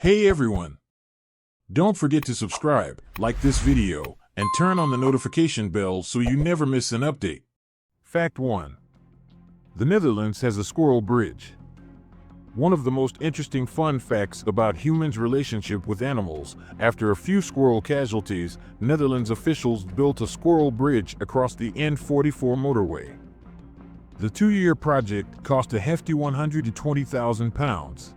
Hey everyone! Don't forget to subscribe, like this video, and turn on the notification bell so you never miss an update. Fact 1. The Netherlands has a squirrel bridge. One of the most interesting fun facts about humans' relationship with animals: after a few squirrel casualties, Netherlands officials built a squirrel bridge across the N44 motorway. The 2-year project cost a hefty £120,000.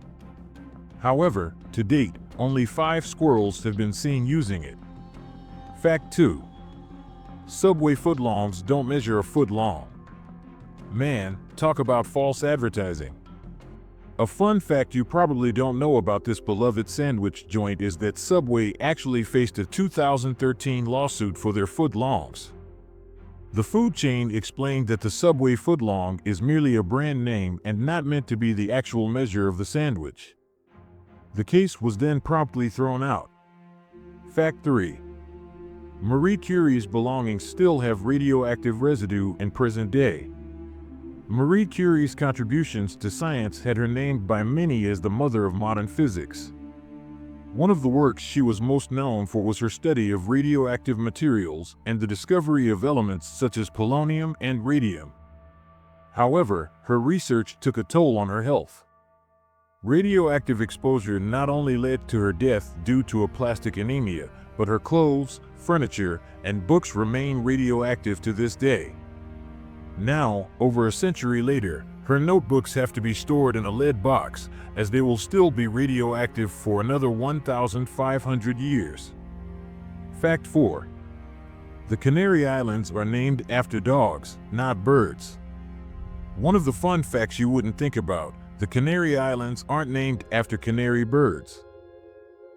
However, to date, only 5 squirrels have been seen using it. Fact 2. Subway footlongs don't measure a foot long. Man, talk about false advertising. A fun fact you probably don't know about this beloved sandwich joint is that Subway actually faced a 2013 lawsuit for their footlongs. The food chain explained that the Subway footlong is merely a brand name and not meant to be the actual measure of the sandwich. The case was then promptly thrown out. Fact 3. Marie Curie's belongings still have radioactive residue in present day. Marie Curie's contributions to science had her named by many as the mother of modern physics. One of the works she was most known for was her study of radioactive materials and the discovery of elements such as polonium and radium. However, her research took a toll on her health. Radioactive exposure not only led to her death due to aplastic anemia, but her clothes, furniture, and books remain radioactive to this day. Now, over a century later, her notebooks have to be stored in a lead box, as they will still be radioactive for another 1,500 years. Fact 4. The Canary Islands are named after dogs, not birds. One of the fun facts you wouldn't think about: the Canary Islands aren't named after canary birds.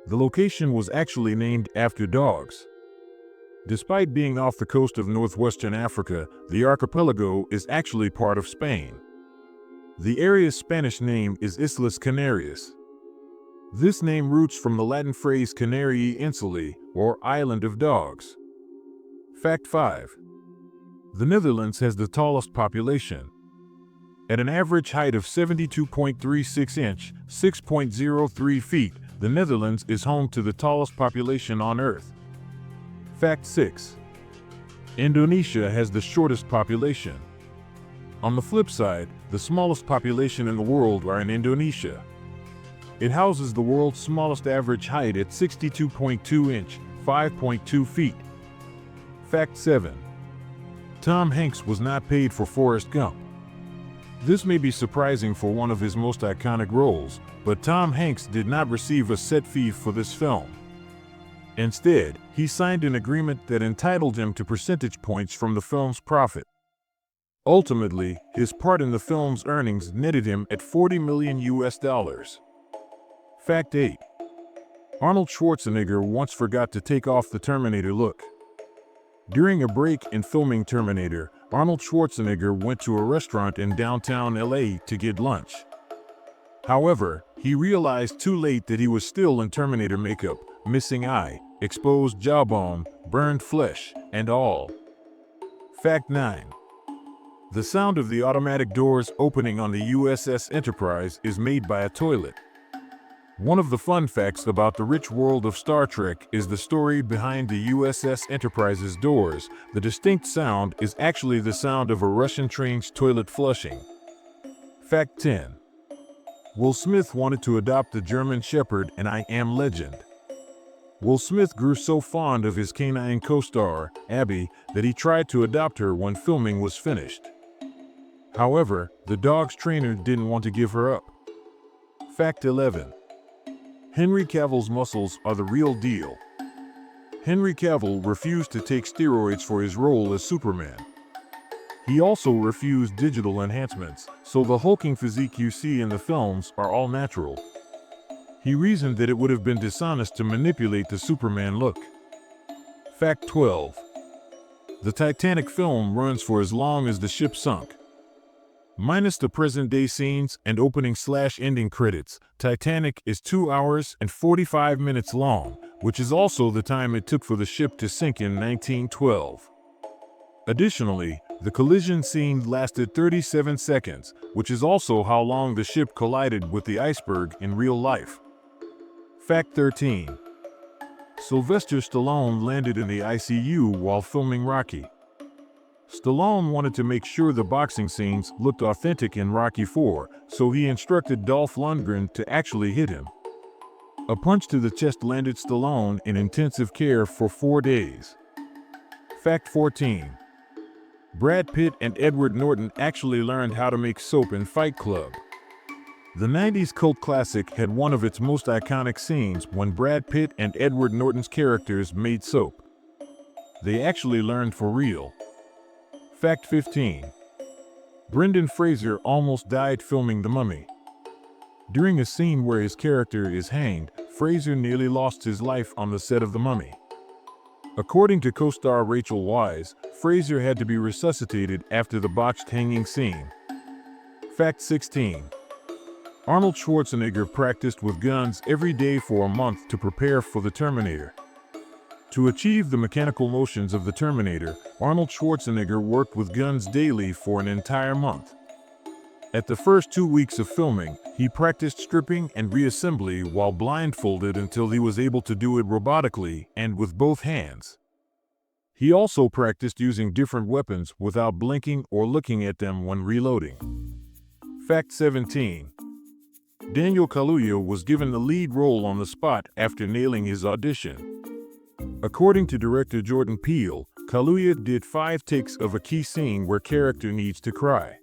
The location was actually named after dogs. Despite being off the coast of northwestern Africa, the archipelago is actually part of Spain. The area's Spanish name is Islas Canarias. This name roots from the Latin phrase Canariae Insulae, or island of dogs. Fact 5. The Netherlands has the tallest population. At an average height of 72.36 inch, 6.03 feet, the Netherlands is home to the tallest population on Earth. Fact 6. Indonesia has the shortest population. On the flip side, the smallest population in the world are in Indonesia. It houses the world's smallest average height at 62.2 inch, 5.2 feet. Fact 7. Tom Hanks was not paid for Forrest Gump. This may be surprising for one of his most iconic roles, but Tom Hanks did not receive a set fee for this film. Instead, he signed an agreement that entitled him to percentage points from the film's profit. Ultimately, his part in the film's earnings netted him at $40 million. Fact 8. Arnold Schwarzenegger once forgot to take off the Terminator look. During a break in filming Terminator, Arnold Schwarzenegger went to a restaurant in downtown LA to get lunch. However, he realized too late that he was still in Terminator makeup, missing eye, exposed jawbone, burned flesh, and all. Fact 9. The sound of the automatic doors opening on the USS Enterprise is made by a toilet. One of the fun facts about the rich world of Star Trek is the story behind the USS Enterprise's doors. The distinct sound is actually the sound of a Russian train's toilet flushing. Fact 10. Will Smith wanted to adopt the German Shepherd in I Am Legend. Will Smith grew so fond of his canine co-star, Abby, that he tried to adopt her when filming was finished. However, the dog's trainer didn't want to give her up. Fact 11. Henry Cavill's muscles are the real deal. Henry Cavill refused to take steroids for his role as Superman. He also refused digital enhancements, so the hulking physique you see in the films are all natural. He reasoned that it would have been dishonest to manipulate the Superman look. Fact 12. The Titanic film runs for as long as the ship sunk. Minus the present-day scenes and opening/ending credits, Titanic is 2 hours and 45 minutes long, which is also the time it took for the ship to sink in 1912. Additionally, the collision scene lasted 37 seconds, which is also how long the ship collided with the iceberg in real life. Fact 13. Sylvester Stallone landed in the ICU while filming Rocky. Stallone wanted to make sure the boxing scenes looked authentic in Rocky IV, so he instructed Dolph Lundgren to actually hit him. A punch to the chest landed Stallone in intensive care for 4 days. Fact 14. Brad Pitt and Edward Norton actually learned how to make soap in Fight Club. The 90s cult classic had one of its most iconic scenes when Brad Pitt and Edward Norton's characters made soap. They actually learned for real. Fact 15. Brendan Fraser almost died filming The Mummy. During a scene where his character is hanged, Fraser nearly lost his life on the set of The Mummy. According to co-star Rachel Weisz, Fraser had to be resuscitated after the botched hanging scene. Fact 16. Arnold Schwarzenegger practiced with guns every day for a month to prepare for the Terminator. To achieve the mechanical motions of the Terminator, Arnold Schwarzenegger worked with guns daily for an entire month. At the first 2 weeks of filming, he practiced stripping and reassembly while blindfolded until he was able to do it robotically and with both hands. He also practiced using different weapons without blinking or looking at them when reloading. Fact 17. Daniel Kaluuya was given the lead role on the spot after nailing his audition. According to director Jordan Peele, Kaluuya did 5 takes of a key scene where character needs to cry.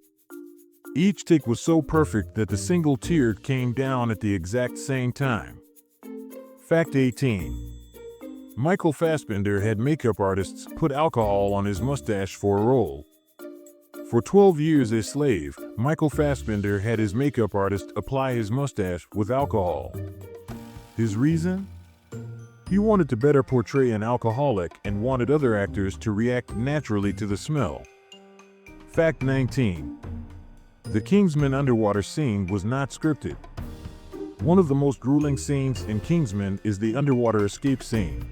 Each take was so perfect that the single tear came down at the exact same time. Fact 18. Michael Fassbender had makeup artists put alcohol on his mustache for a role. For 12 years as Slave, Michael Fassbender had his makeup artist apply his mustache with alcohol. His reason? He wanted to better portray an alcoholic and wanted other actors to react naturally to the smell. Fact 19. The Kingsman underwater scene was not scripted. One of the most grueling scenes in Kingsman is the underwater escape scene.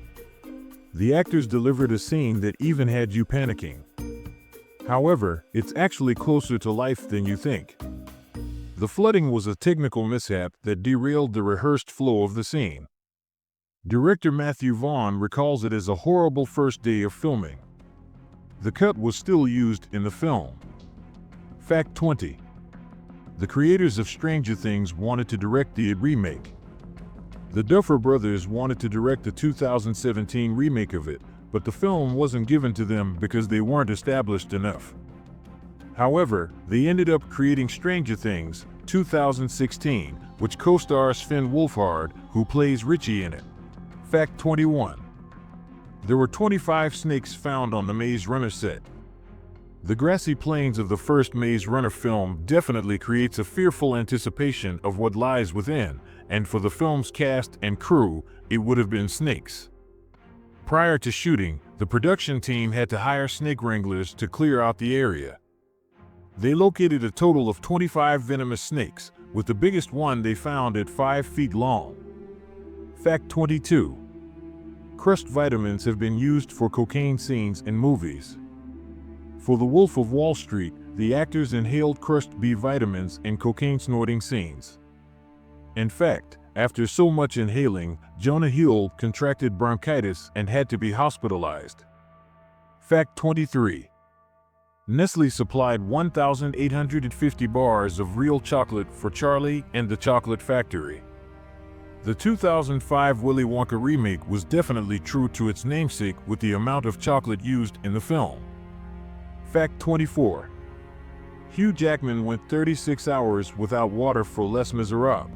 The actors delivered a scene that even had you panicking. However, it's actually closer to life than you think. The flooding was a technical mishap that derailed the rehearsed flow of the scene. Director Matthew Vaughn recalls it as a horrible first day of filming. The cut was still used in the film. Fact 20. The creators of Stranger Things wanted to direct the remake. The Duffer Brothers wanted to direct the 2017 remake of it, but the film wasn't given to them because they weren't established enough. However, they ended up creating Stranger Things 2016, which co-stars Finn Wolfhard, who plays Richie in it. Fact 21. There were 25 snakes found on the Maze Runner set. The grassy plains of the first Maze Runner film definitely creates a fearful anticipation of what lies within, and for the film's cast and crew, it would have been snakes. Prior to shooting, the production team had to hire snake wranglers to clear out the area. They located a total of 25 venomous snakes, with the biggest one they found at 5 feet long. Fact 22. Crust vitamins have been used for cocaine scenes in movies. For The Wolf of Wall Street, the actors inhaled crust B vitamins in cocaine snorting scenes. In fact, after so much inhaling, Jonah Hill contracted bronchitis and had to be hospitalized. Fact 23. Nestle supplied 1,850 bars of real chocolate for Charlie and the Chocolate Factory. The 2005 Willy Wonka remake was definitely true to its namesake with the amount of chocolate used in the film. Fact 24. Hugh Jackman went 36 hours without water for Les Miserables.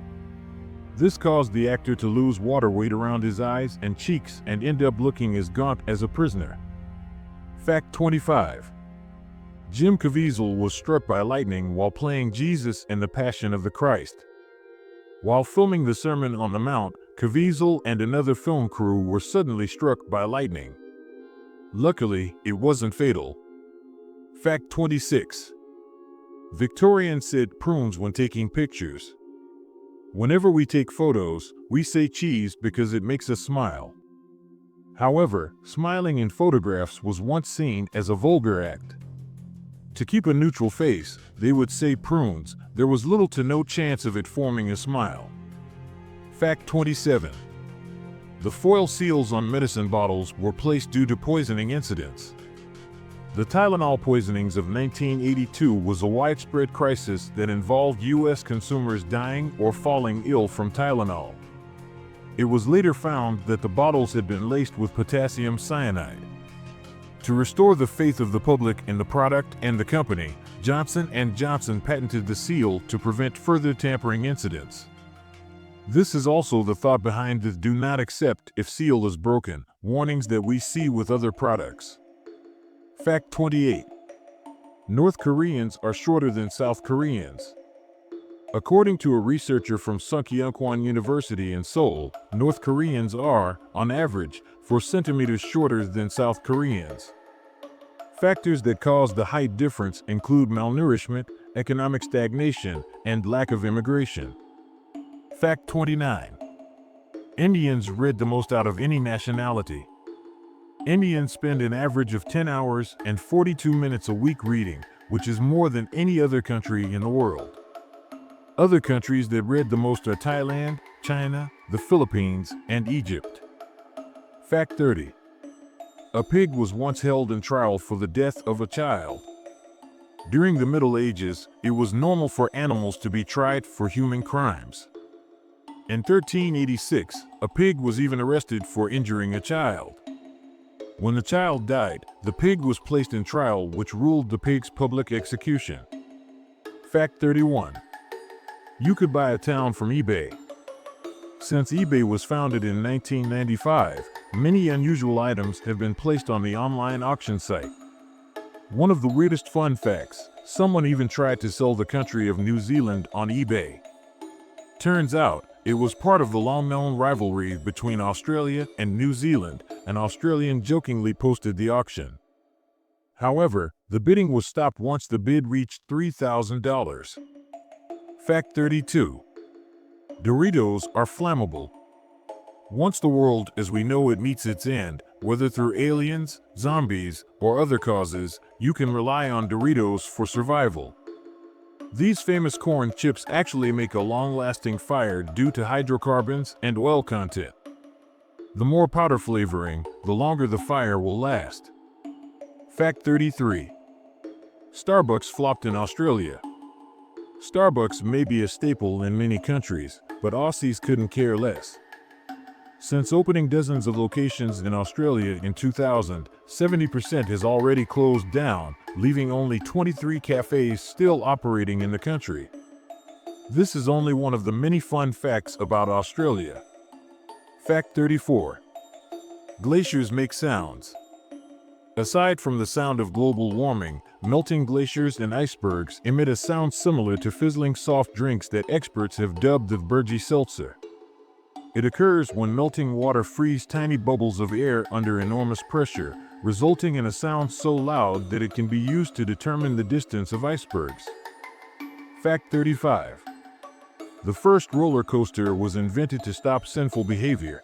This caused the actor to lose water weight around his eyes and cheeks and end up looking as gaunt as a prisoner. Fact 25. Jim Caviezel was struck by lightning while playing Jesus in The Passion of the Christ. While filming the Sermon on the Mount, Caviezel and another film crew were suddenly struck by lightning. Luckily, it wasn't fatal. Fact 26. Victorians said prunes when taking pictures. Whenever we take photos, we say cheese because it makes us smile. However, smiling in photographs was once seen as a vulgar act. To keep a neutral face, they would say prunes. There was little to no chance of it forming a smile. Fact 27. The foil seals on medicine bottles were placed due to poisoning incidents. The Tylenol poisonings of 1982 was a widespread crisis that involved U.S. consumers dying or falling ill from Tylenol. It was later found that the bottles had been laced with potassium cyanide. To restore the faith of the public in the product and the company, Johnson & Johnson patented the seal to prevent further tampering incidents. This is also the thought behind the "do not accept if seal is broken" warnings that we see with other products. Fact 28. North Koreans are shorter than South Koreans. According to a researcher from Sungkyunkwan University in Seoul, North Koreans are, on average, 4 centimeters shorter than South Koreans. Factors that cause the height difference include malnourishment, economic stagnation, and lack of immigration. Fact 29. Indians read the most out of any nationality. Indians spend an average of 10 hours and 42 minutes a week reading, which is more than any other country in the world. Other countries that read the most are Thailand, China, the Philippines, and Egypt. Fact 30. A pig was once held in trial for the death of a child. During the Middle Ages, it was normal for animals to be tried for human crimes. In 1386, a pig was even arrested for injuring a child. When the child died, the pig was placed in trial, which ruled the pig's public execution. Fact 31. You could buy a town from eBay. Since eBay was founded in 1995, many unusual items have been placed on the online auction site. One of the weirdest fun facts, someone even tried to sell the country of New Zealand on eBay. Turns out, it was part of the long-known rivalry between Australia and New Zealand. An Australian jokingly posted the auction. However, the bidding was stopped once the bid reached $3,000. Fact 32. Doritos are flammable. Once the world as we know it meets its end, whether through aliens, zombies, or other causes, you can rely on Doritos for survival. These famous corn chips actually make a long-lasting fire due to hydrocarbons and oil content. The more powder flavoring, the longer the fire will last. Fact 33. Starbucks flopped in Australia. Starbucks may be a staple in many countries, but Aussies couldn't care less. Since opening dozens of locations in Australia in 2000, 70% has already closed down, leaving only 23 cafes still operating in the country. This is only one of the many fun facts about Australia. Fact 34. Glaciers make sounds. Aside from the sound of global warming, melting glaciers and icebergs emit a sound similar to fizzling soft drinks that experts have dubbed the Bergy Seltzer. It occurs when melting water frees tiny bubbles of air under enormous pressure, resulting in a sound so loud that it can be used to determine the distance of icebergs. Fact 35. The first roller coaster was invented to stop sinful behavior.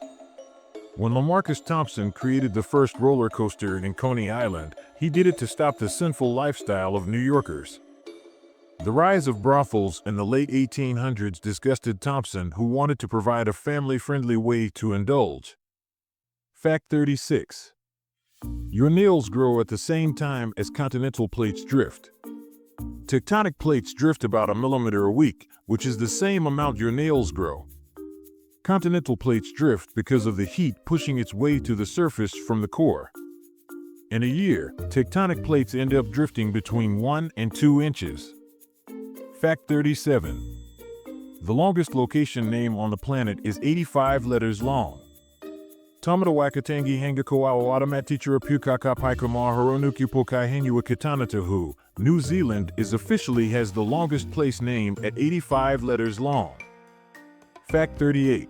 When Lamarcus Thompson created the first roller coaster in Coney Island, he did it to stop the sinful lifestyle of New Yorkers. The rise of brothels in the late 1800s disgusted Thompson, who wanted to provide a family-friendly way to indulge. Fact 36. Your nails grow at the same time as continental plates drift. Tectonic plates drift about 1 millimeter a week, which is the same amount your nails grow. Continental plates drift because of the heat pushing its way to the surface from the core. In a year, tectonic plates end up drifting between 1 and 2 inches. Fact 37. The longest location name on the planet is 85 letters long. Tamada Wakatangi Hangako Awatamatichura Pukaka Paikama Horonuku Pokai Henua Katanatahu, New Zealand is officially has the longest place name at 85 letters long. Fact 38.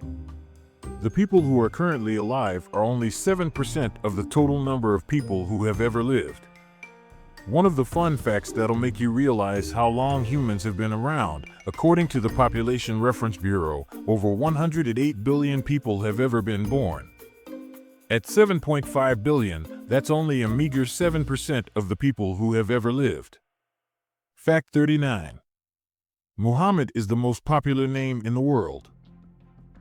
The people who are currently alive are only 7% of the total number of people who have ever lived. One of the fun facts that'll make you realize how long humans have been around, according to the Population Reference Bureau, over 108 billion people have ever been born. At 7.5 billion, that's only a meager 7% of the people who have ever lived. Fact 39. Muhammad is the most popular name in the world.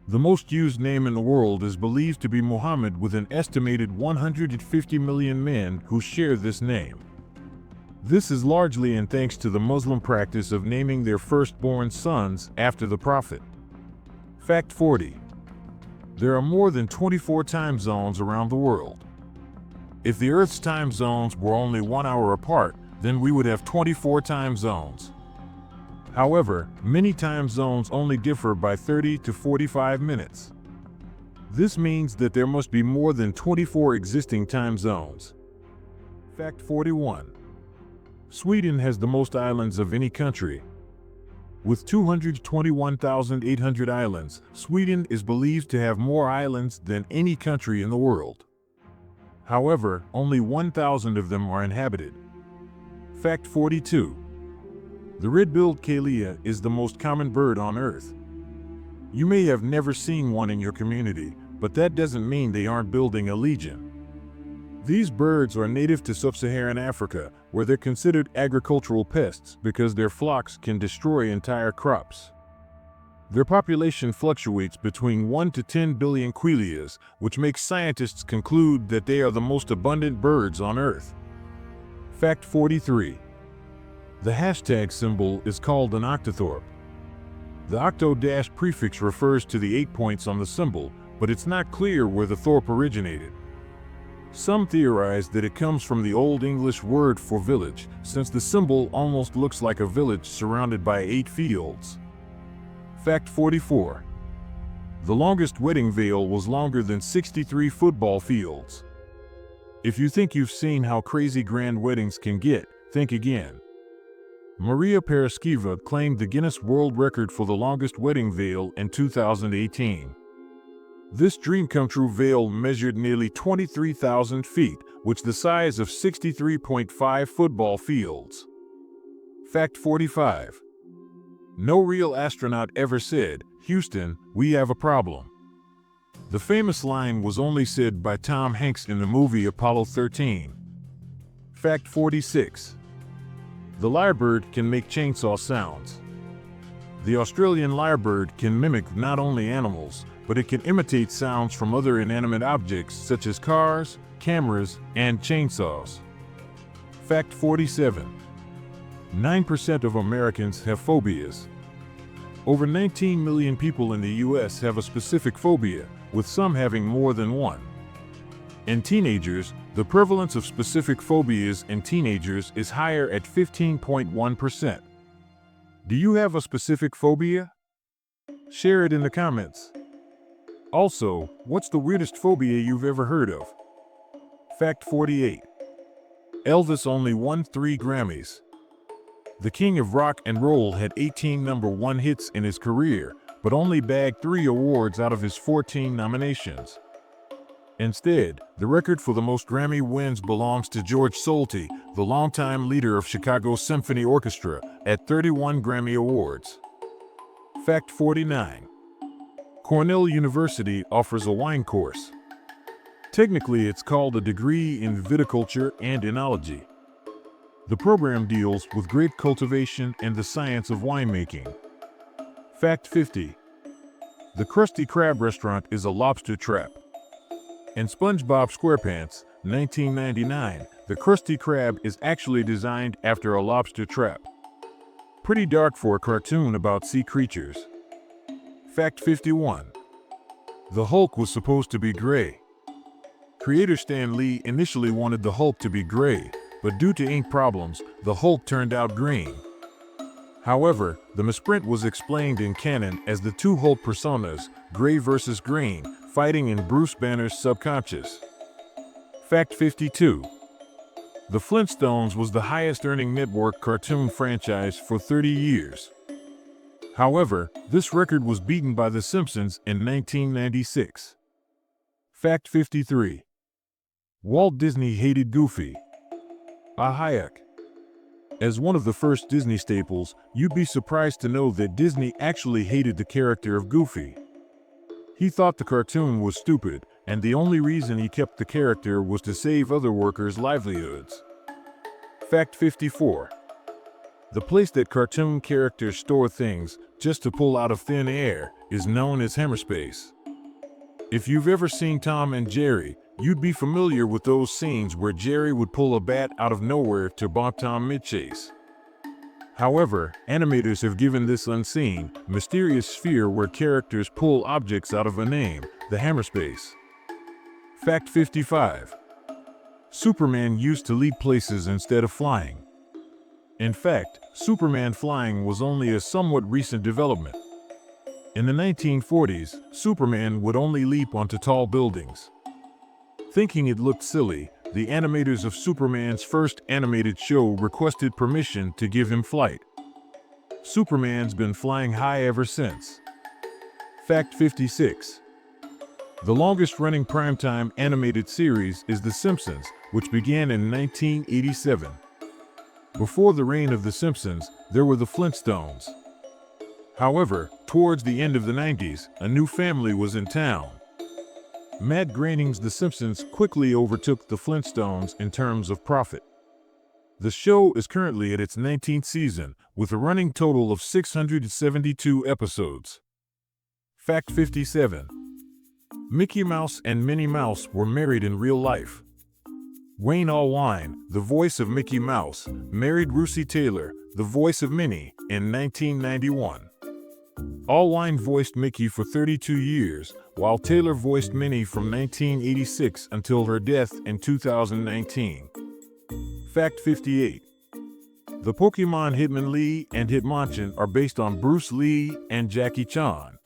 The most used name in the world is believed to be Muhammad, with an estimated 150 million men who share this name. This is largely in thanks to the Muslim practice of naming their firstborn sons after the Prophet. Fact 40. There are more than 24 time zones around the world. If the Earth's time zones were only 1 hour apart, then we would have 24 time zones. However, many time zones only differ by 30 to 45 minutes. This means that there must be more than 24 existing time zones. Fact 41. Sweden has the most islands of any country. With 221,800 islands, Sweden is believed to have more islands than any country in the world. However, only 1,000 of them are inhabited. Fact 42. The red-billed Kalia is the most common bird on Earth. You may have never seen one in your community, but that doesn't mean they aren't building a legion. These birds are native to sub-Saharan Africa, where they're considered agricultural pests because their flocks can destroy entire crops. Their population fluctuates between 1 to 10 billion quilias, which makes scientists conclude that they are the most abundant birds on Earth. Fact 43. The hashtag symbol is called an octothorpe. The octo- prefix refers to the 8 points on the symbol, but it's not clear where the thorpe originated. Some theorize that it comes from the Old English word for village, since the symbol almost looks like a village surrounded by 8 fields. Fact 44. The longest wedding veil was longer than 63 football fields. If you think you've seen how crazy grand weddings can get, think again. Maria Paraskeva claimed the Guinness World Record for the longest wedding veil in 2018. This dream-come-true veil measured nearly 23,000 feet, which is the size of 63.5 football fields. Fact 45. No real astronaut ever said, "Houston, we have a problem." The famous line was only said by Tom Hanks in the movie Apollo 13. Fact 46. The lyrebird can make chainsaw sounds. The Australian lyrebird can mimic not only animals, but it can imitate sounds from other inanimate objects such as cars, cameras, and chainsaws. Fact 47. 9% of Americans have phobias. Over 19 million people in the US have a specific phobia, with some having more than one. In teenagers, the prevalence of specific phobias in teenagers is higher at 15.1%. Do you have a specific phobia? Share it in the comments. Also, what's the weirdest phobia you've ever heard of? Fact 48. Elvis only won 3 Grammys. The king of rock and roll had 18 #1 hits in his career, but only bagged 3 awards out of his 14 nominations. Instead, the record for the most Grammy wins belongs to George Solti, the longtime leader of Chicago Symphony Orchestra, at 31 Grammy Awards. Fact 49. Cornell University offers a wine course. Technically, it's called a degree in viticulture and enology. The program deals with grape cultivation and the science of winemaking. Fact 50. The Krusty Krab restaurant is a lobster trap. In SpongeBob SquarePants, 1999, the Krusty Krab is actually designed after a lobster trap. Pretty dark for a cartoon about sea creatures. Fact 51. The Hulk was supposed to be gray. Creator Stan Lee initially wanted the Hulk to be gray, but due to ink problems, the Hulk turned out green. However, the misprint was explained in canon as the 2 Hulk personas, gray versus green, fighting in Bruce Banner's subconscious. Fact 52. The Flintstones was the highest-earning network cartoon franchise for 30 years. However, this record was beaten by The Simpsons in 1996. Fact 53. Walt Disney hated Goofy. Hayek. As one of the first Disney staples, you'd be surprised to know that Disney actually hated the character of Goofy. He thought the cartoon was stupid, and the only reason he kept the character was to save other workers' livelihoods. Fact 54. The place that cartoon characters store things, just to pull out of thin air, is known as hammerspace. If you've ever seen Tom and Jerry, you'd be familiar with those scenes where Jerry would pull a bat out of nowhere to bonk Tom mid-chase. However, animators have given this unseen, mysterious sphere where characters pull objects out of a name the hammerspace. Fact 55. Superman used to leap places instead of flying. In fact, Superman flying was only a somewhat recent development. In the 1940s, Superman would only leap onto tall buildings. Thinking it looked silly, the animators of Superman's first animated show requested permission to give him flight. Superman's been flying high ever since. Fact 56. The longest-running primetime animated series is The Simpsons, which began in 1987. Before the reign of The Simpsons, there were the Flintstones. However, towards the end of the 90s, a new family was in town. Matt Groening's The Simpsons quickly overtook the Flintstones in terms of profit. The show is currently at its 19th season, with a running total of 672 episodes. Fact 57. Mickey Mouse and Minnie Mouse were married in real life. Wayne Allwine, the voice of Mickey Mouse, married Russi Taylor, the voice of Minnie, in 1991. Allwine voiced Mickey for 32 years, while Taylor voiced Minnie from 1986 until her death in 2019. Fact 58. The Pokemon Hitmonlee and Hitmonchan are based on Bruce Lee and Jackie Chan.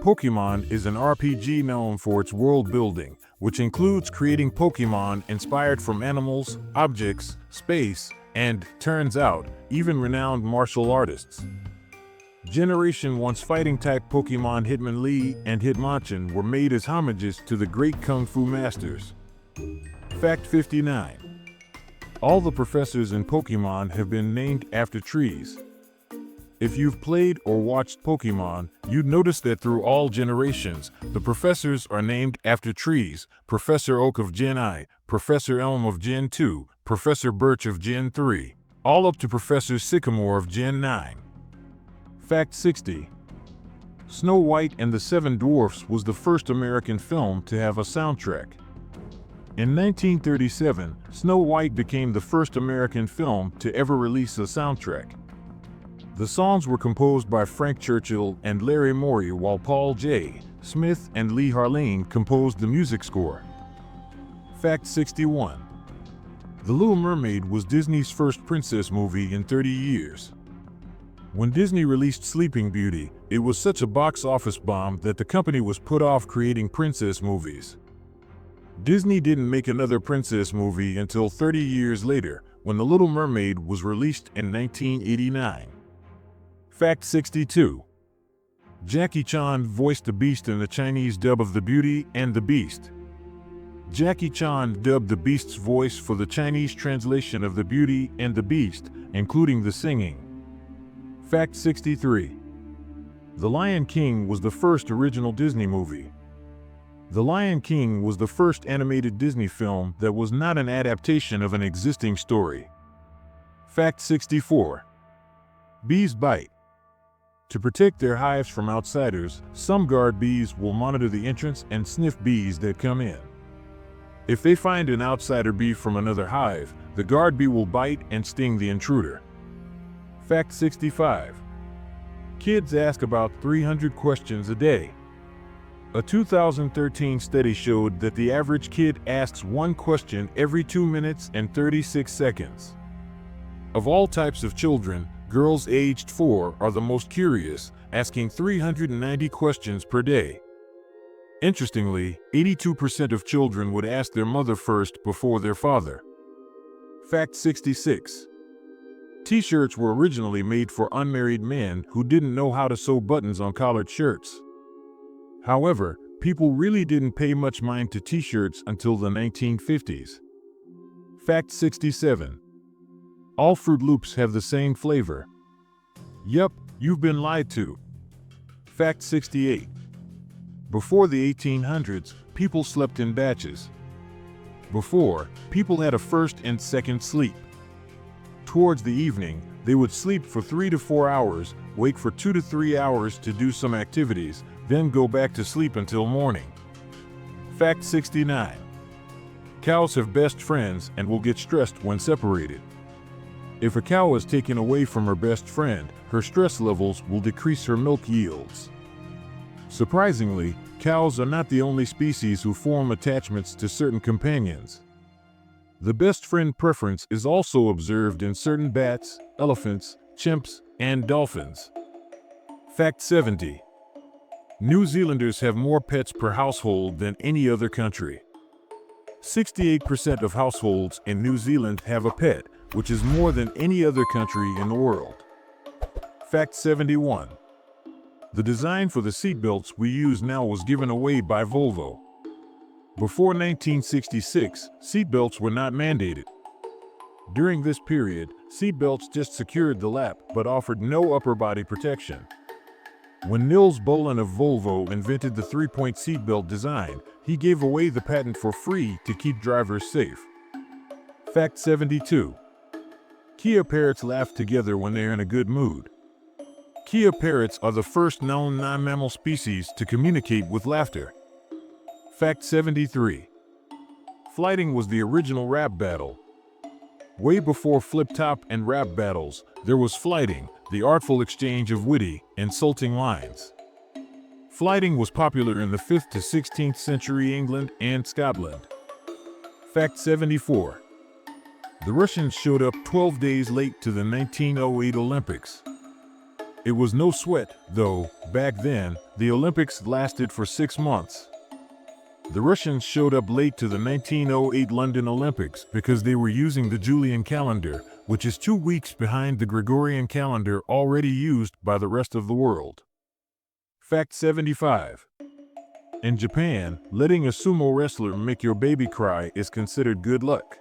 Pokemon is an RPG known for its world building, which includes creating Pokemon inspired from animals, objects, space, and, turns out, even renowned martial artists. Generation 1's fighting-type Pokemon Hitmonlee and Hitmonchan were made as homages to the great Kung Fu masters. Fact 59. All the professors in Pokemon have been named after trees. If you've played or watched Pokemon, you'd notice that through all generations, the professors are named after trees: Professor Oak of Gen I, Professor Elm of Gen 2, Professor Birch of Gen 3, all up to Professor Sycamore of Gen 9. Fact 60. Snow White and the Seven Dwarfs was the first American film to have a soundtrack. In 1937, Snow White became the first American film to ever release a soundtrack. The songs were composed by Frank Churchill and Larry Morey, while Paul J. Smith and Lee Harline composed the music score. Fact 61. The Little Mermaid was Disney's first princess movie in 30 years. When Disney released Sleeping Beauty, it was such a box office bomb that the company was put off creating princess movies. Disney didn't make another princess movie until 30 years later, when The Little Mermaid was released in 1989. Fact 62. Jackie Chan voiced the Beast in the Chinese dub of The Beauty and the Beast. Jackie Chan dubbed the Beast's voice for the Chinese translation of The Beauty and the Beast, including the singing. Fact 63. The Lion King was the first original Disney movie. The Lion King was the first animated Disney film that was not an adaptation of an existing story. Fact 64. Bees bite. To protect their hives from outsiders, some guard bees will monitor the entrance and sniff bees that come in. If they find an outsider bee from another hive, the guard bee will bite and sting the intruder. Fact 65. Kids ask about 300 questions a day. A 2013 study showed that the average kid asks one question every 2 minutes and 36 seconds. Of all types of children, girls aged 4 are the most curious, asking 390 questions per day. Interestingly, 82% of children would ask their mother first before their father. Fact 66. T-shirts were originally made for unmarried men who didn't know how to sew buttons on collared shirts. However, people really didn't pay much mind to t-shirts until the 1950s. Fact 67. All Fruit Loops have the same flavor. Yup, you've been lied to. Fact 68. Before the 1800s, people slept in batches. Before, people had a first and second sleep. Towards the evening, They would sleep for 3 to 4 hours, wake for 2 to 3 hours to do some activities, then go back to sleep until morning. Fact 69. Cows have best friends and will get stressed when separated. If a cow is taken away from her best friend, her stress levels will decrease her milk yields. Surprisingly, cows are not the only species who form attachments to certain companions. The best friend preference is also observed in certain bats, elephants, chimps, and dolphins. Fact 70. New Zealanders have more pets per household than any other country. 68% of households in New Zealand have a pet, which is more than any other country in the world. Fact 71. The design for the seatbelts we use now was given away by Volvo. Before 1966, seatbelts were not mandated. During this period, seatbelts just secured the lap but offered no upper body protection. When Nils Bohlin of Volvo invented the 3-point seatbelt design, he gave away the patent for free to keep drivers safe. Fact 72. Kia parrots laugh together when they are in a good mood. Kia parrots are the first known non-mammal species to communicate with laughter. Fact 73. Flighting was the original rap battle. Way before flip-top and rap battles, there was flighting, the artful exchange of witty, insulting lines. Flighting was popular in the 5th to 16th century England and Scotland. Fact 74. The Russians showed up 12 days late to the 1908 Olympics. It was no sweat, though. Back then, the Olympics lasted for 6 months. The Russians showed up late to the 1908 London Olympics because they were using the Julian calendar, which is 2 weeks behind the Gregorian calendar already used by the rest of the world. Fact 75. In Japan, letting a sumo wrestler make your baby cry is considered good luck.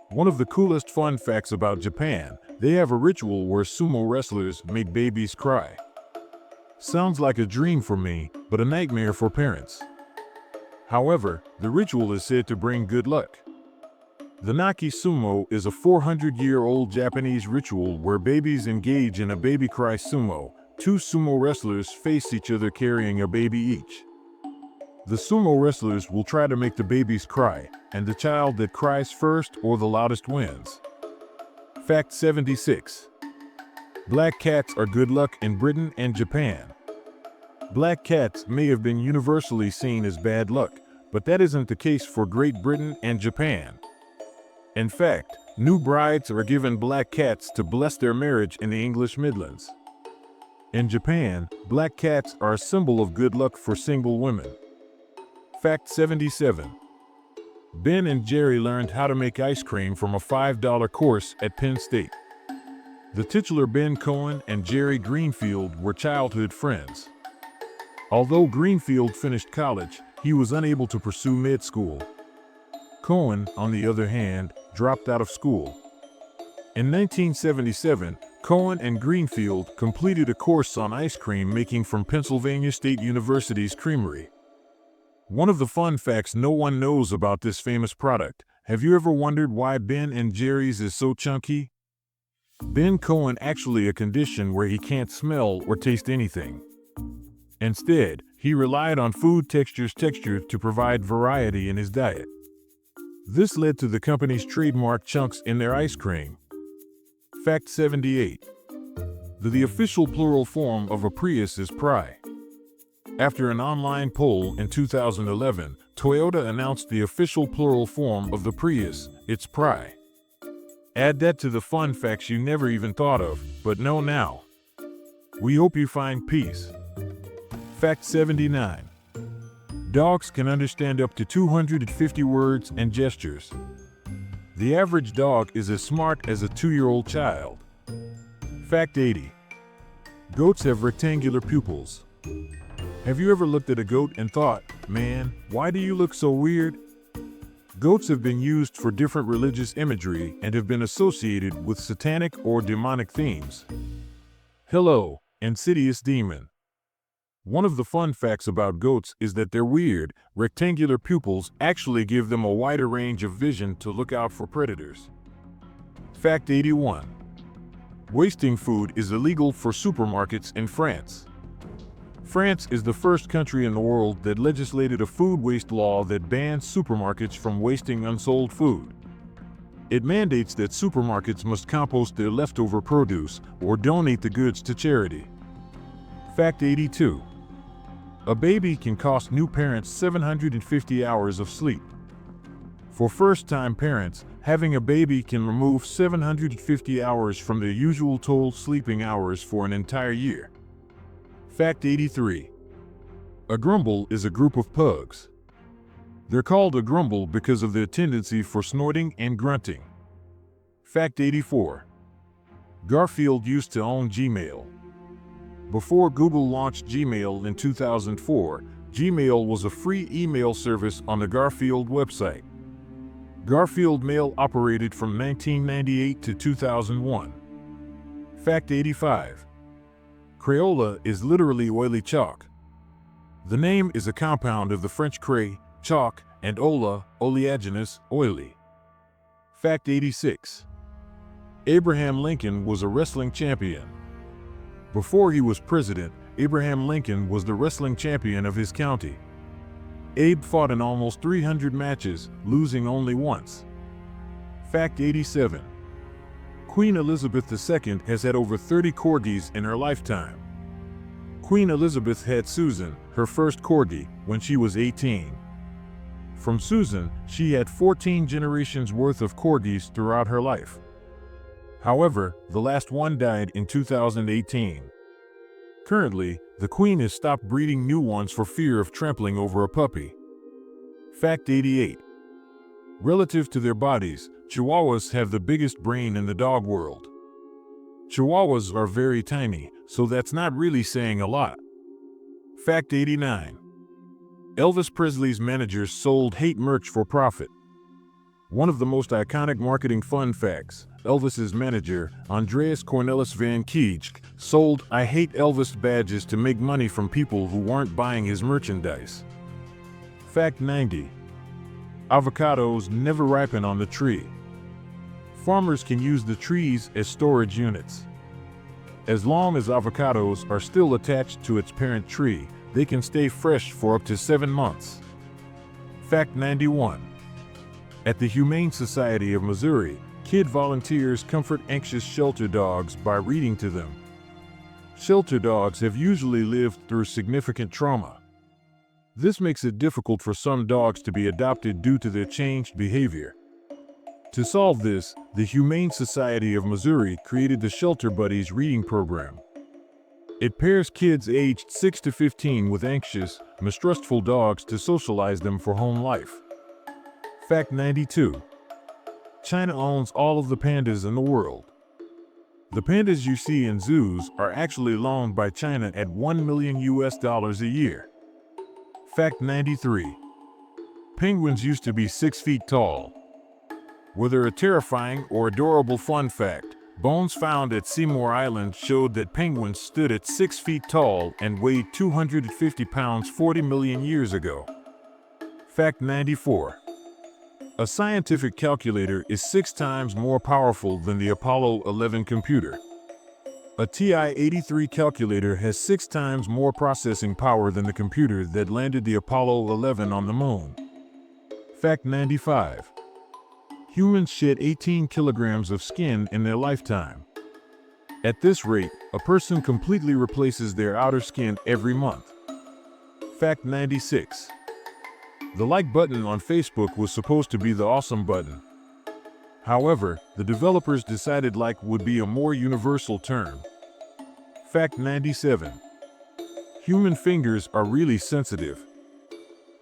One of the coolest fun facts about Japan, they have a ritual where sumo wrestlers make babies cry. Sounds like a dream for me, but a nightmare for parents. However, the ritual is said to bring good luck. The Naki Sumo is a 400-year-old Japanese ritual where babies engage in a baby cry sumo. 2 sumo wrestlers face each other carrying a baby each. The sumo wrestlers will try to make the babies cry, and the child that cries first or the loudest wins. Fact 76. Black cats are good luck in Britain and Japan. Black cats may have been universally seen as bad luck, but that isn't the case for Great Britain and Japan. In fact, new brides are given black cats to bless their marriage in the English Midlands. In Japan, black cats are a symbol of good luck for single women. Fact 77. Ben and Jerry learned how to make ice cream from a $5 course at Penn State. The titular Ben Cohen and Jerry Greenfield were childhood friends. Although Greenfield finished college, he was unable to pursue med school. Cohen, on the other hand, dropped out of school. In 1977, Cohen and Greenfield completed a course on ice cream making from Pennsylvania State University's creamery. One of the fun facts no one knows about this famous product: have you ever wondered why Ben and Jerry's is so chunky? Ben Cohen actually a condition where he can't smell or taste anything. Instead, he relied on food texture to provide variety in his diet. This led to the company's trademark chunks in their ice cream. Fact 78. The official plural form of a Prius is Pry. After an online poll in 2011, Toyota announced the official plural form of the Prius, it's Pry. Add that to the fun facts you never even thought of, but know now. We hope you find peace. Fact 79. Dogs can understand up to 250 words and gestures. The average dog is as smart as a 2-year-old child. Fact 80. Goats have rectangular pupils. Have you ever looked at a goat and thought, man, why do you look so weird? Goats have been used for different religious imagery and have been associated with satanic or demonic themes. Hello, insidious demon. One of the fun facts about goats is that their weird, rectangular pupils actually give them a wider range of vision to look out for predators. Fact 81. Wasting food is illegal for supermarkets in France. France is the first country in the world that legislated a food waste law that bans supermarkets from wasting unsold food. It mandates that supermarkets must compost their leftover produce or donate the goods to charity. Fact 82. A baby can cost new parents 750 hours of sleep. For first-time parents, having a baby can remove 750 hours from their usual total sleeping hours for an entire year. Fact 83. A grumble is a group of pugs. They're called a grumble because of their tendency for snorting and grunting. Fact 84. Garfield used to own Gmail. Before Google launched Gmail in 2004, Gmail was a free email service on the Garfield website. Garfield Mail operated from 1998 to 2001. Fact 85. Crayola is literally oily chalk. The name is a compound of the French cray, chalk, and ola, oleaginous, oily. Fact 86. Abraham Lincoln was a wrestling champion. Before he was president, Abraham Lincoln was the wrestling champion of his county. Abe fought in almost 300 matches, losing only once. Fact 87. Queen Elizabeth II has had over 30 corgis in her lifetime. Queen Elizabeth had Susan, her first corgi, when she was 18. From Susan, she had 14 generations worth of corgis throughout her life. However, the last one died in 2018. Currently, the Queen has stopped breeding new ones for fear of trampling over a puppy. Fact 88. Relative to their bodies, Chihuahuas have the biggest brain in the dog world. Chihuahuas are very tiny, so that's not really saying a lot. Fact 89. Elvis Presley's managers sold hate merch for profit. One of the most iconic marketing fun facts, Elvis's manager, Andreas Cornelis Van Keijck, sold I Hate Elvis badges to make money from people who weren't buying his merchandise. Fact 90. Avocados never ripen on the tree. Farmers can use the trees as storage units. As long as avocados are still attached to its parent tree, they can stay fresh for up to 7 months. Fact 91. At the Humane Society of Missouri, kid volunteers comfort anxious shelter dogs by reading to them. Shelter dogs have usually lived through significant trauma. This makes it difficult for some dogs to be adopted due to their changed behavior. To solve this, the Humane Society of Missouri created the Shelter Buddies reading program. It pairs kids aged 6 to 15 with anxious, mistrustful dogs to socialize them for home life. Fact 92. China owns all of the pandas in the world. The pandas you see in zoos are actually loaned by China at $1 million a year. Fact 93. Penguins used to be 6 feet tall. Whether a terrifying or adorable fun fact, bones found at Seymour Island showed that penguins stood at 6 feet tall and weighed 250 pounds 40 million years ago. Fact 94. A scientific calculator is 6 times more powerful than the Apollo 11 computer. A TI-83 calculator has 6 times more processing power than the computer that landed the Apollo 11 on the moon. Fact 95. Humans shed 18 kilograms of skin in their lifetime. At this rate, a person completely replaces their outer skin every month. Fact 96. The like button on Facebook was supposed to be the awesome button. However, the developers decided like would be a more universal term. Fact 97. Human fingers are really sensitive.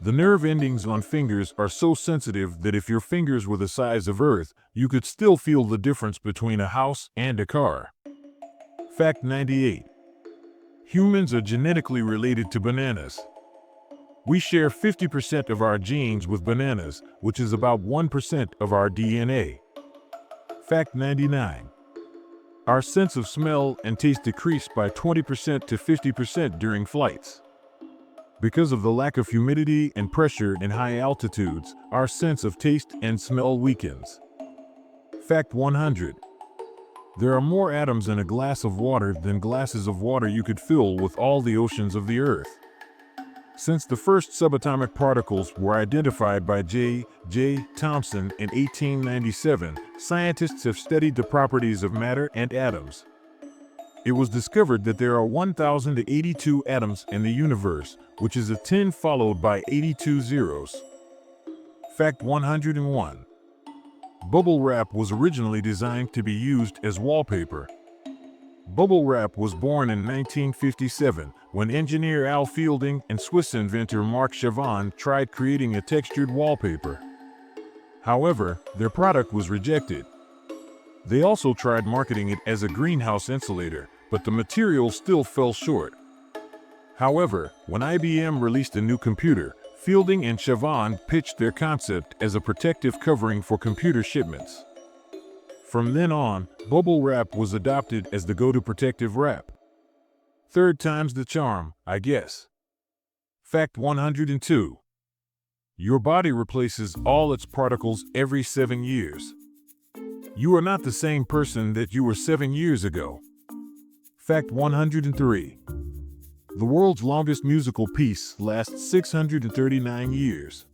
The nerve endings on fingers are so sensitive that if your fingers were the size of Earth, you could still feel the difference between a house and a car. Fact 98. Humans are genetically related to bananas. We share 50% of our genes with bananas, which is about 1% of our DNA. Fact 99. Our sense of smell and taste decreased by 20% to 50% during flights. Because of the lack of humidity and pressure in high altitudes, our sense of taste and smell weakens. Fact 100. There are more atoms in a glass of water than glasses of water you could fill with all the oceans of the Earth. Since the first subatomic particles were identified by J. Thomson in 1897, scientists have studied the properties of matter and atoms. It was discovered that there are 1,082 atoms in the universe, which is a 10 followed by 82 zeros. Fact 101. Bubble wrap was originally designed to be used as wallpaper. Bubble wrap was born in 1957 when engineer Al Fielding and Swiss inventor Marc Chavon tried creating a textured wallpaper. However, their product was rejected. They also tried marketing it as a greenhouse insulator, but the material still fell short. However, when IBM released a new computer, Fielding and Chavon pitched their concept as a protective covering for computer shipments. From then on, bubble wrap was adopted as the go-to protective wrap. Third time's the charm, I guess. Fact 102. Your body replaces all its particles every 7 years. You are not the same person that you were 7 years ago. Fact 103. The world's longest musical piece lasts 639 years.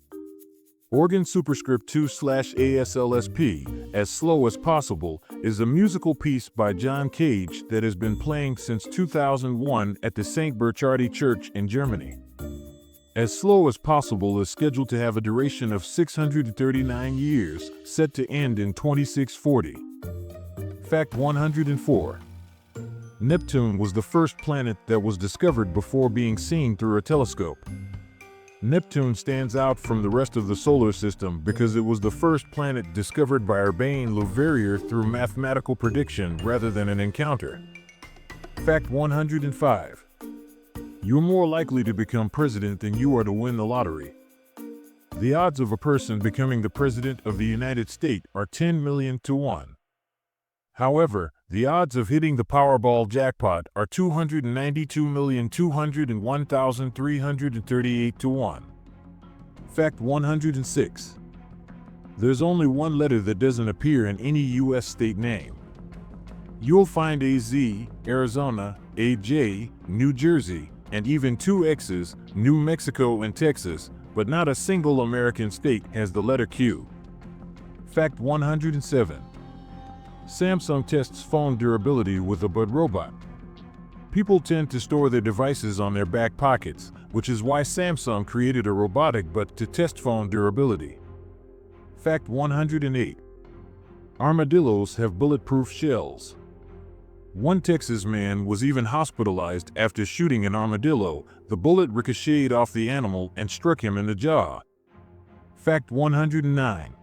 Organ superscript 2/ASLSP, As Slow as Possible, is a musical piece by John Cage that has been playing since 2001 at the St. Burchardi Church in Germany. As Slow as Possible is scheduled to have a duration of 639 years, set to end in 2640. Fact 104. Neptune was the first planet that was discovered before being seen through a telescope. Neptune stands out from the rest of the solar system because it was the first planet discovered by Urbain Le Verrier through mathematical prediction rather than an encounter. Fact 105. You're more likely to become president than you are to win the lottery. The odds of a person becoming the president of the United States are 10 million to 1. However, the odds of hitting the Powerball jackpot are 292,201,338 to 1. Fact 106. There's only one letter that doesn't appear in any U.S. state name. You'll find AZ, Arizona, AJ, New Jersey, and even 2 X's, New Mexico and Texas, but not a single American state has the letter Q. Fact 107. Samsung tests phone durability with a Bud robot. People tend to store their devices on their back pockets, which is why Samsung created a robotic butt to test phone durability. Fact 108. Armadillos have bulletproof shells. One Texas man was even hospitalized after shooting an armadillo. The bullet ricocheted off the animal and struck him in the jaw. Fact 109.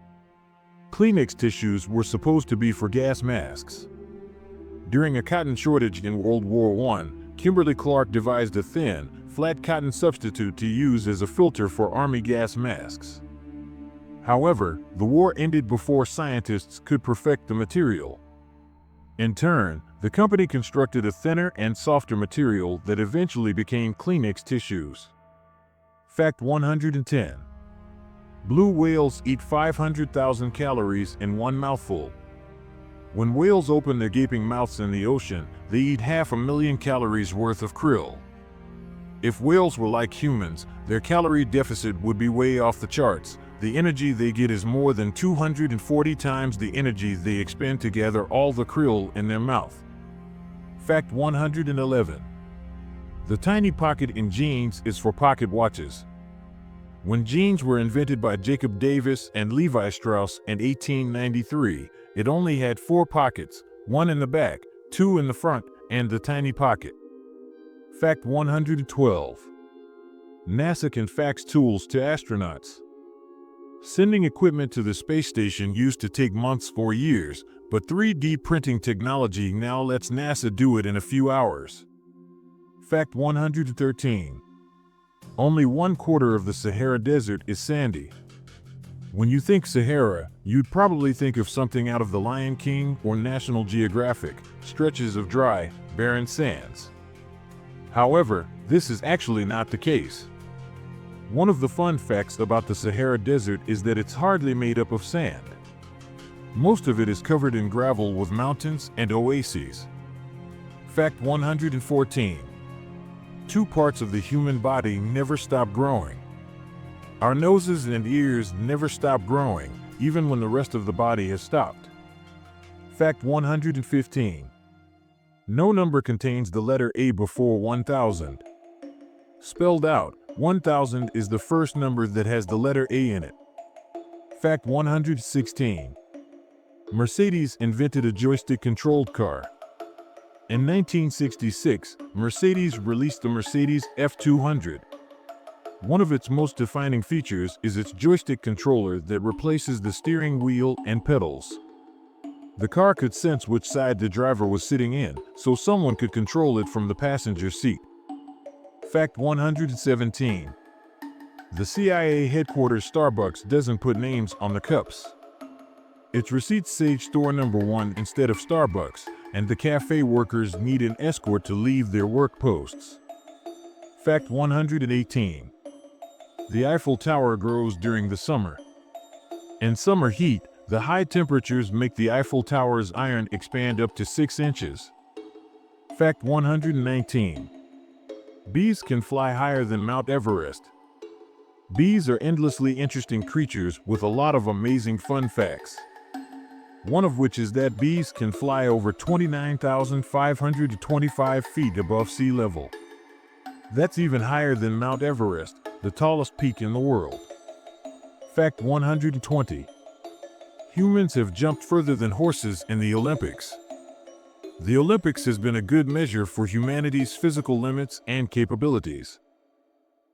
Kleenex tissues were supposed to be for gas masks. During a cotton shortage in World War I, Kimberly-Clark devised a thin, flat cotton substitute to use as a filter for army gas masks. However, the war ended before scientists could perfect the material. In turn, the company constructed a thinner and softer material that eventually became Kleenex tissues. Fact 110. Blue whales eat 500,000 calories in one mouthful. When whales open their gaping mouths in the ocean, they eat 500,000 calories worth of krill. If whales were like humans, their calorie deficit would be way off the charts. The energy they get is more than 240 times the energy they expend to gather all the krill in their mouth. Fact 111. The tiny pocket in jeans is for pocket watches. When jeans were invented by Jacob Davis and Levi Strauss in 1893, it only had 4 pockets, 1 in the back, 2 in the front, and the tiny pocket. Fact 112. NASA can fax tools to astronauts. Sending equipment to the space station used to take months or years, but 3D printing technology now lets NASA do it in a few hours. Fact 113. Only 1/4 of the Sahara Desert is sandy. When you think Sahara, you'd probably think of something out of The Lion King or National Geographic, stretches of dry, barren sands. However, this is actually not the case. One of the fun facts about the Sahara Desert is that it's hardly made up of sand. Most of it is covered in gravel with mountains and oases. Fact 114. Two parts of the human body never stop growing. Our noses and ears never stop growing, even when the rest of the body has stopped. Fact 115. No number contains the letter A before 1000. Spelled out, 1000 is the first number that has the letter A in it. Fact 116. Mercedes invented a joystick-controlled car. In 1966, Mercedes released the Mercedes F200. One of its most defining features is its joystick controller that replaces the steering wheel and pedals. The car could sense which side the driver was sitting in, so someone could control it from the passenger seat. Fact 117. The CIA headquarters Starbucks doesn't put names on the cups. Its receipts say store number 1 instead of Starbucks, and the cafe workers need an escort to leave their work posts. Fact 118. The Eiffel Tower grows during the summer. In summer heat, the high temperatures make the Eiffel Tower's iron expand up to 6 inches. Fact 119. Bees can fly higher than Mount Everest. Bees are endlessly interesting creatures with a lot of amazing fun facts. One of which is that bees can fly over 29,525 feet above sea level. That's even higher than Mount Everest, the tallest peak in the world. Fact 120. Humans have jumped further than horses in the Olympics. The Olympics has been a good measure for humanity's physical limits and capabilities.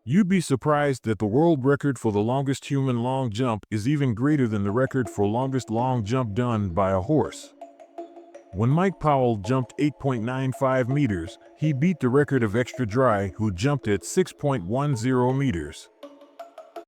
You'd be surprised that the world record for the longest human long jump is even greater than the record for longest long jump done by a horse. When Mike Powell jumped 8.95 meters, he beat the record of Extra Dry, who jumped at 6.10 meters.